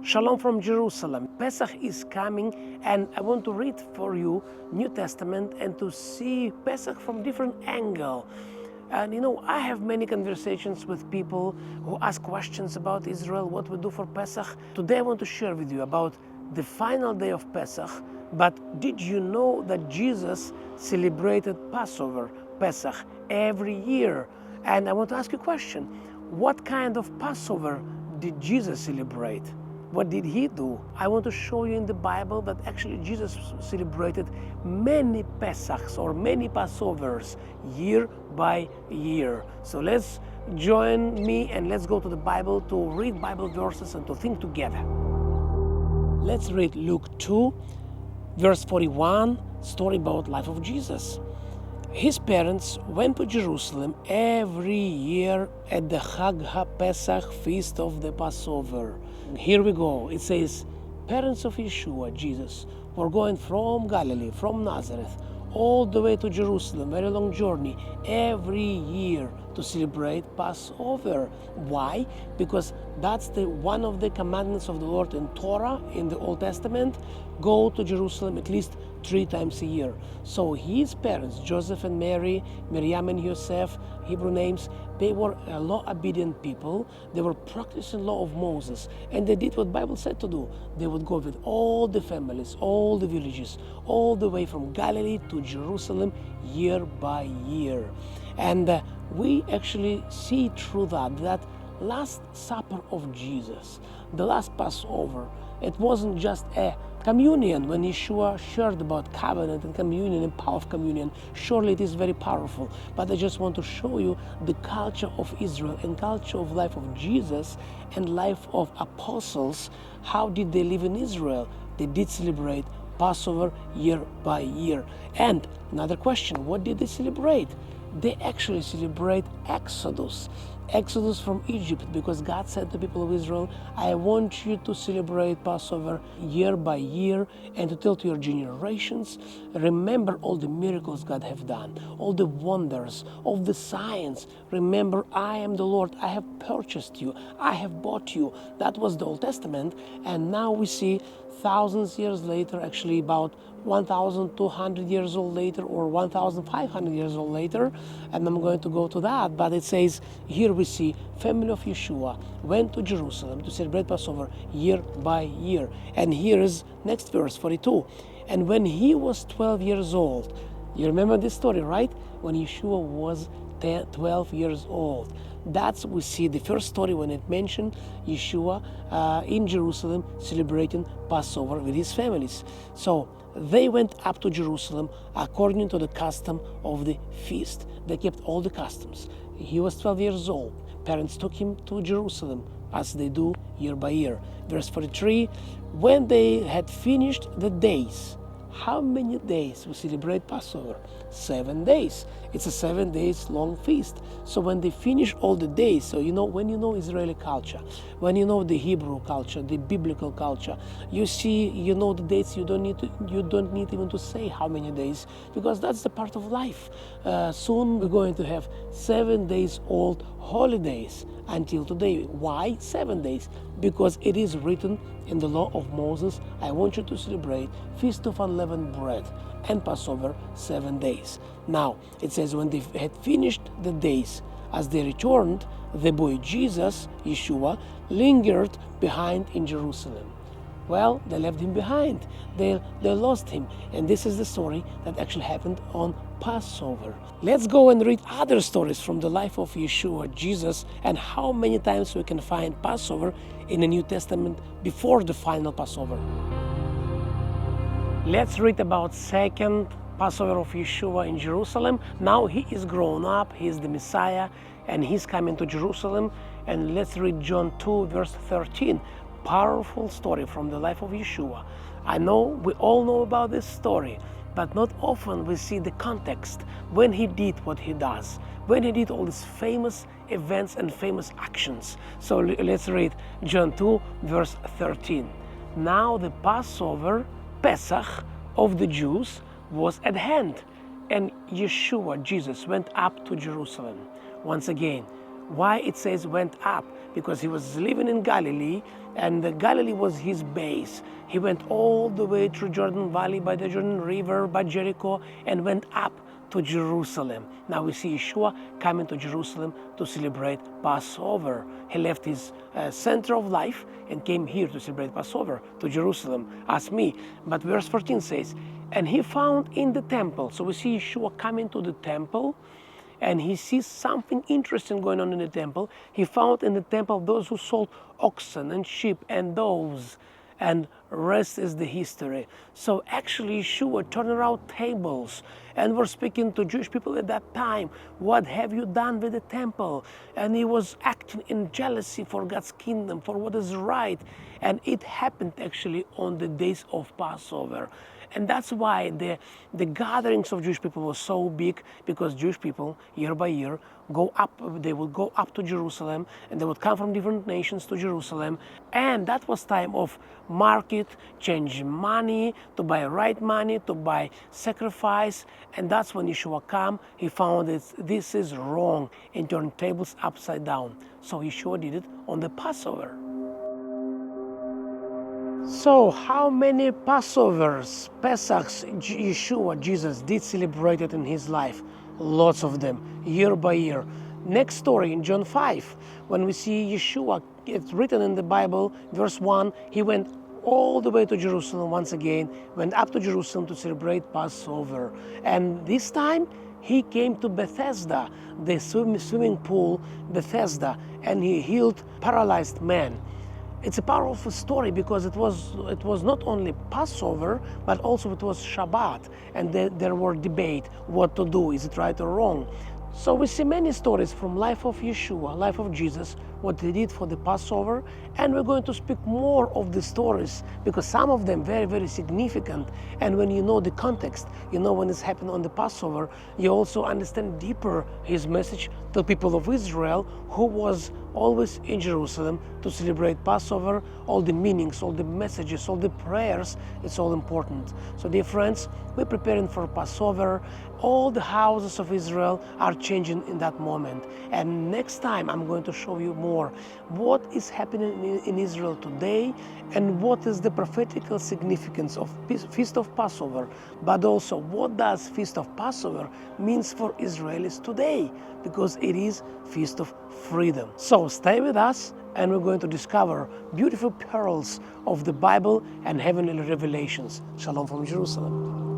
Shalom from Jerusalem. Pesach is coming, and I want to read for you New Testament and to see Pesach from different angle. And I have many conversations with people who ask questions about Israel, what we do for Pesach. Today I want to share with you about the final day of Pesach. But did you know that Jesus celebrated Passover, Pesach, every year? And I want to ask you a question. What kind of Passover did Jesus celebrate? What did he do? I want to show you in the Bible that actually Jesus celebrated many Pesachs or many Passovers year by year. So let's join me and let's go to the Bible to read Bible verses and to think together. Let's read Luke 2, verse 41, story about life of Jesus. His parents went to Jerusalem every year at the Chag HaPesach, feast of the Passover. Here we go. It says, parents of Yeshua, Jesus, were going from Galilee, from Nazareth, all the way to Jerusalem, very long journey, every year to celebrate Passover. Why? Because that's one of the commandments of the Lord in Torah, in the Old Testament. Go to Jerusalem at least 3 times a year. So his parents, Joseph and Mary, Miriam and Yosef, Hebrew names, they were law-obedient people. They were practicing law of Moses, and they did what Bible said to do. They would go with all the families, all the villages, all the way from Galilee to Jerusalem year by year. And we actually see through that Last Supper of Jesus, the last Passover, it wasn't just a communion when Yeshua shared about covenant and communion and power of communion. Surely it is very powerful, but I just want to show you the culture of Israel and culture of life of Jesus and life of apostles. How did they live in Israel? They did celebrate Passover year by year. And another question, what did they celebrate? They actually celebrate Exodus from Egypt, because God said to the people of Israel, I want you to celebrate Passover year by year and to tell to your generations, remember all the miracles God have done, all the wonders, all the signs. Remember, I am the Lord, I have purchased you, I have bought you. That was the Old Testament, and now we see thousands years later, actually about 1,200 years old later or 1,500 years old later, and I'm going to go to that, but it says, here we see family of Yeshua went to Jerusalem to celebrate Passover year by year. And here is next verse, 42. And when he was 12 years old, you remember this story, right? When Yeshua was 12 years old. That's we see the first story when it mentioned Yeshua in Jerusalem celebrating Passover with his families. So they went up to Jerusalem according to the custom of the feast. They kept all the customs. He was 12 years old. Parents took him to Jerusalem as they do year by year. Verse 43, when they had finished the days. How many days we celebrate Passover? 7 days. It's a 7 days long feast. So when they finish all the days, so when you know Israeli culture, when you know the Hebrew culture, the biblical culture, you see, the dates. You don't need even to say how many days, because that's the part of life. Soon we're going to have 7 days old holidays until today. Why 7 days? Because it is written in the law of Moses, I want you to celebrate Feast of Unleavened Bread and Passover 7 days. Now, it says when they had finished the days, as they returned, the boy Jesus, Yeshua, lingered behind in Jerusalem. Well, they left him behind. They lost him. And this is the story that actually happened on Passover. Let's go and read other stories from the life of Yeshua, Jesus, and how many times we can find Passover in the New Testament before the final Passover. Let's read about second Passover of Yeshua in Jerusalem. Now he is grown up, he is the Messiah, and he's coming to Jerusalem. And let's read John 2, verse 13. Powerful story from the life of Yeshua. I know we all know about this story, but not often we see the context when he did what he does, when he did all these famous events and famous actions. So let's read John 2, verse 13. Now the Passover, Pesach, of the Jews was at hand, and Yeshua, Jesus, went up to Jerusalem. Once again, why it says went up? Because he was living in Galilee, and the Galilee was his base. He went all the way through Jordan Valley, by the Jordan River, by Jericho, and went up to Jerusalem. Now we see Yeshua coming to Jerusalem to celebrate Passover. He left his center of life and came here to celebrate Passover, to Jerusalem, as me. But verse 14 says, and he found in the temple. So we see Yeshua coming to the temple, and he sees something interesting going on in the temple. He found in the temple those who sold oxen and sheep and doves, and rest is the history. So actually Yeshua turned around tables and was speaking to Jewish people at that time. What have you done with the temple? And he was acting in jealousy for God's kingdom, for what is right. And it happened actually on the days of Passover. And that's why the gatherings of Jewish people were so big, because Jewish people, year by year, they would go up to Jerusalem, and they would come from different nations to Jerusalem. And that was time of market, change money, to buy right money, to buy sacrifice. And that's when Yeshua came. He found that this is wrong and turned tables upside down. So Yeshua did it on the Passover. So how many Passovers, Pesachs, Yeshua, Jesus, did celebrate it in his life? Lots of them, year by year. Next story in John 5, when we see Yeshua, it's written in the Bible, verse 1, he went all the way to Jerusalem once again, went up to Jerusalem to celebrate Passover. And this time, he came to Bethesda, the swimming pool, Bethesda, and he healed paralyzed men. It's a powerful story because it was not only Passover, but also it was Shabbat, and there were debate what to do, is it right or wrong. So we see many stories from life of Yeshua, life of Jesus, what he did for the Passover, and we're going to speak more of the stories because some of them very, very significant. And when you know the context, you know when it's happened on the Passover, you also understand deeper his message to the people of Israel who was always in Jerusalem to celebrate Passover. All the meanings, all the messages, all the prayers, it's all important. So dear friends, we're preparing for Passover. All the houses of Israel are changing in that moment. And next time I'm going to show you more what is happening in Israel today and what is the prophetical significance of Feast of Passover, but also what does Feast of Passover means for Israelis today, because it is Feast of Freedom. So stay with us, and we're going to discover beautiful pearls of the Bible and heavenly revelations. Shalom from Jerusalem.